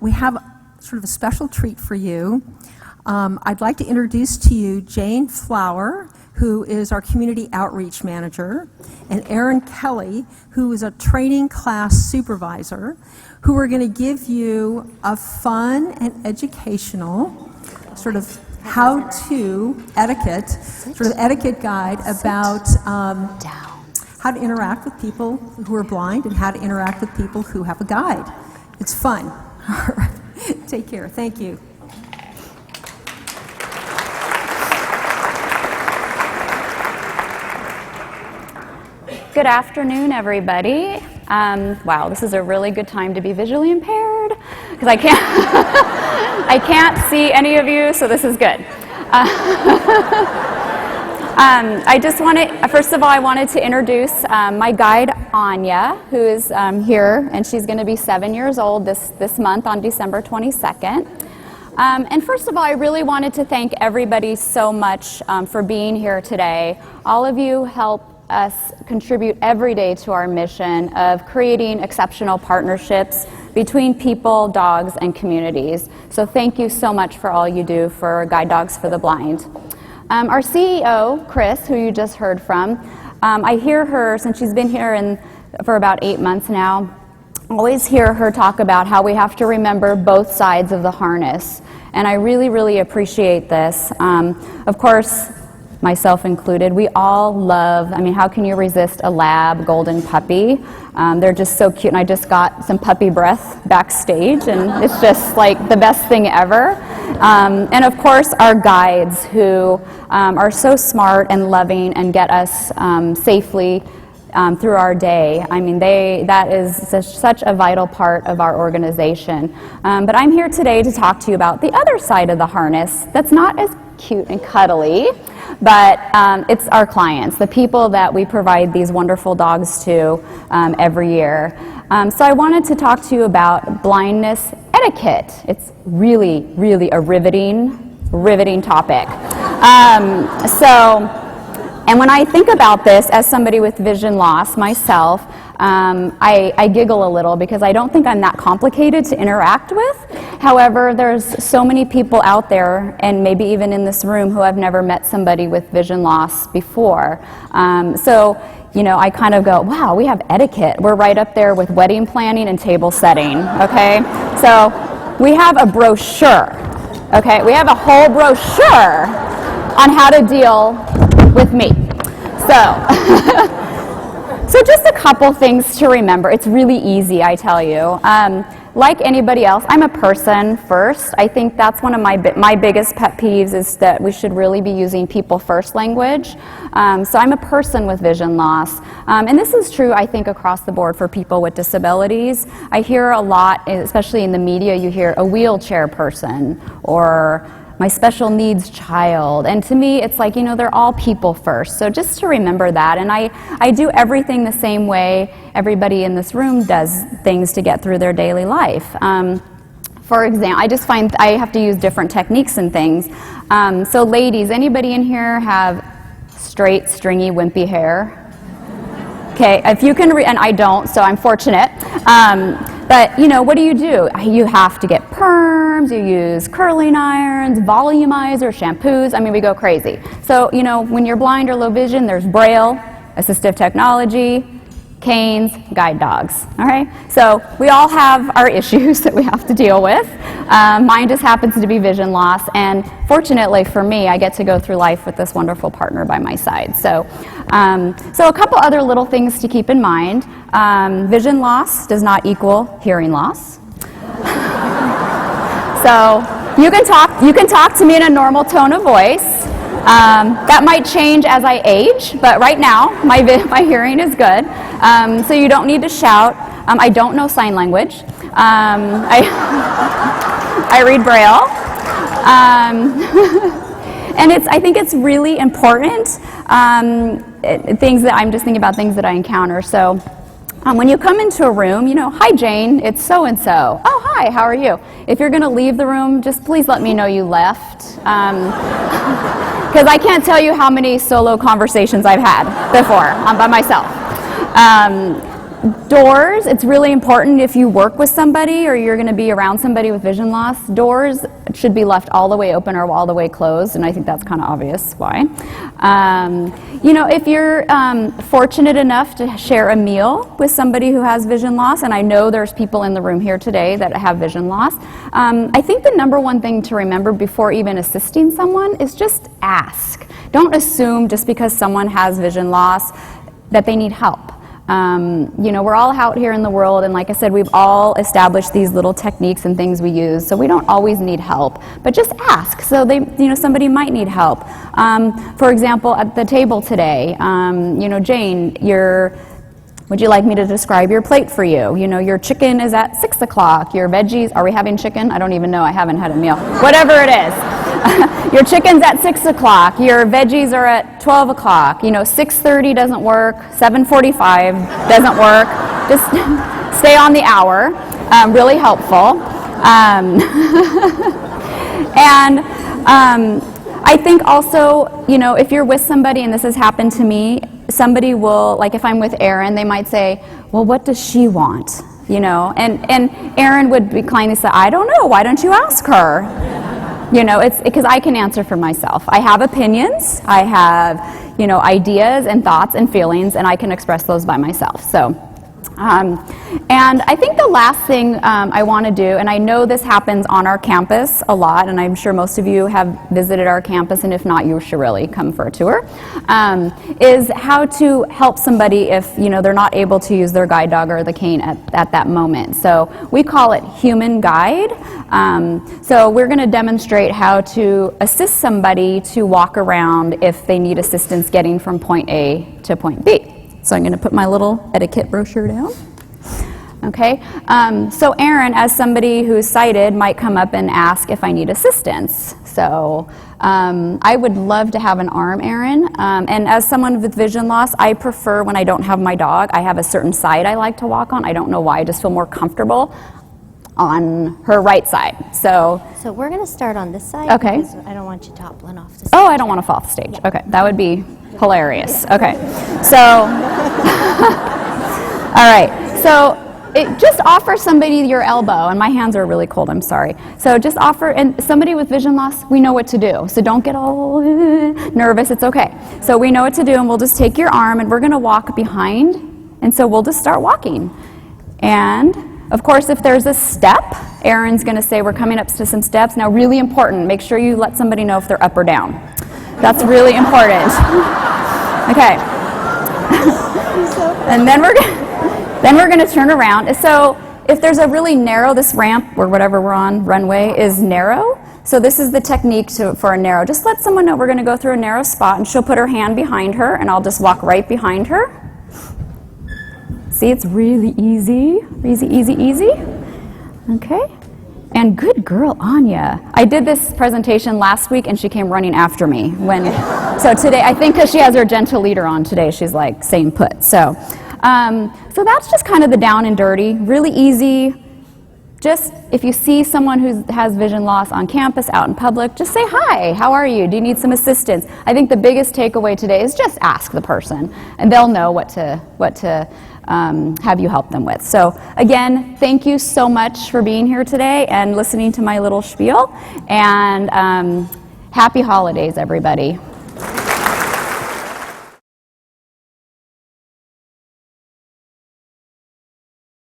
we have sort of a special treat for you. I'd like to introduce to you Jane Flower, who is our Community Outreach Manager, and Erin Kelly, who is a training class supervisor, who are going to give you a fun and educational sort of how-to etiquette guide about how to interact with people who are blind and how to interact with people who have a guide. It's fun. All right. Take care. Thank you. Good afternoon, everybody. Wow, this is a really good time to be visually impaired because I can't see any of you, so this is good. I just first of all, I wanted to introduce my guide, Anya, who is here, and she's going to be 7 years old this month on December 22nd. And first of all, I really wanted to thank everybody so much for being here today. All of you help us contribute every day to our mission of creating exceptional partnerships between people, dogs, and communities. So thank you so much for all you do for Guide Dogs for the Blind. Our CEO, Chris, who you just heard from, I hear her, since she's been here for about 8 months now, always hear her talk about how we have to remember both sides of the harness. And I really, really appreciate this. Of course, myself included, we all love, how can you resist a lab golden puppy? They're just so cute, and I just got some puppy breath backstage, and it's just like the best thing ever. And of course, our guides, who are so smart and loving and get us safely through our day. That is such a vital part of our organization. But I'm here today to talk to you about the other side of the harness that's not as cute and cuddly, but it's our clients, the people that we provide these wonderful dogs to every year. So I wanted to talk to you about blindness etiquette. It's really, really a riveting topic. And when I think about this as somebody with vision loss myself, I giggle a little because I don't think I'm that complicated to interact with. However, there's so many people out there, and maybe even in this room, who have never met somebody with vision loss before. I kind of go, wow, we have etiquette. We're right up there with wedding planning and table setting, okay? So we have a brochure, okay? We have a whole brochure on how to deal with me. So just a couple things to remember. It's really easy, I tell you. Like anybody else, I'm a person first. I think that's one of my biggest pet peeves, is that we should really be using people first language. So I'm a person with vision loss. And this is true, I think, across the board for people with disabilities. I hear a lot, especially in the media, you hear a wheelchair person or my special needs child. And to me, it's like, they're all people first. So just to remember that. And I do everything the same way everybody in this room does things to get through their daily life. For example, I just find I have to use different techniques and things. So ladies, anybody in here have straight, stringy, wimpy hair? Okay, if you can, and I don't, so I'm fortunate. But, what do? You have to get perms, you use curling irons, volumizer, shampoos. We go crazy. So, when you're blind or low vision, there's Braille, assistive technology, canes, guide dogs, all right? So we all have our issues that we have to deal with. Mine just happens to be vision loss, and fortunately for me, I get to go through life with this wonderful partner by my side. So a couple other little things to keep in mind. Vision loss does not equal hearing loss. So you can talk to me in a normal tone of voice. That might change as I age, but right now my hearing is good. So you don't need to shout. I don't know sign language. I read Braille. And I think it's really important, things that I'm just thinking about, things that I encounter. So when you come into a room, hi Jane, it's so-and-so. Oh, hi, how are you? If you're going to leave the room, just please let me know you left. Because I can't tell you how many solo conversations I've had before by myself. Doors, it's really important if you work with somebody or you're going to be around somebody with vision loss, doors should be left all the way open or all the way closed, and I think that's kind of obvious why. You know, if you're fortunate enough to share a meal with somebody who has vision loss, and I know there's people in the room here today that have vision loss, I think the number one thing to remember before even assisting someone is just ask. Don't assume just because someone has vision loss that they need help. You know, we're all out here in the world, and like I said, we've all established these little techniques and things we use, so we don't always need help, but just ask. So you know, somebody might need help. For example, at the table today, you know, Jane, would you like me to describe your plate for you? You know, your chicken is at 6 o'clock, your veggies, are we having chicken? I don't even know, I haven't had a meal. Whatever it is. Your chicken's at 6 o'clock, your veggies are at 12 o'clock, you know, 6:30 doesn't work, 7:45 doesn't work, just stay on the hour, really helpful. And I think also, you know, if you're with somebody, and this has happened to me, somebody will, like if I'm with Erin, they might say, well, what does she want? You know, and Erin would be kindly say, I don't know, why don't you ask her? You know, it's because I can answer for myself. I have opinions, I have, you know, ideas and thoughts and feelings, and I can express those by myself. So, and I think the last thing I want to do, and I know this happens on our campus a lot, and I'm sure most of you have visited our campus, and if not, you should really come for a tour, is how to help somebody if, you know, they're not able to use their guide dog or the cane at that moment. So we call it human guide. So we're going to demonstrate how to assist somebody to walk around if they need assistance getting from point A to point B. So I'm going to put my little etiquette brochure down. Okay, so Erin, as somebody who's sighted, might come up and ask if I need assistance. So I would love to have an arm, Erin. And as someone with vision loss, I prefer when I don't have my dog, I have a certain side I like to walk on. I don't know why, I just feel more comfortable on her right side. So we're going to start on this side. Okay. Because I don't want you toppling off the stage. Oh, I don't want to fall off the stage. Yeah. Okay, that would be hilarious. Okay, so, all right, so just offer somebody your elbow, and my hands are really cold, I'm sorry. So just offer, and somebody with vision loss, we know what to do. So don't get all nervous, it's okay. So we know what to do, and we'll just take your arm, and we're going to walk behind, and so we'll just start walking. And of course, if there's a step, Erin's going to say we're coming up to some steps. Now, really important, make sure you let somebody know if they're up or down. That's really important. Okay. And then we're going to turn around. So if there's a really narrow, this ramp or whatever we're on, runway, is narrow. So this is the technique for a narrow. Just let someone know we're going to go through a narrow spot, and she'll put her hand behind her, and I'll just walk right behind her. See, it's really easy. Easy, easy, easy. Okay. And good girl, Anya. I did this presentation last week, and she came running after me. So today, I think because she has her gentle leader on today, she's like staying put. So that's just kind of the down and dirty. Really easy. Just if you see someone who has vision loss on campus, out in public, just say hi. How are you? Do you need some assistance? I think the biggest takeaway today is just ask the person, and they'll know what to have you help them with. So again, thank you so much for being here today and listening to my little spiel, and happy holidays, everybody.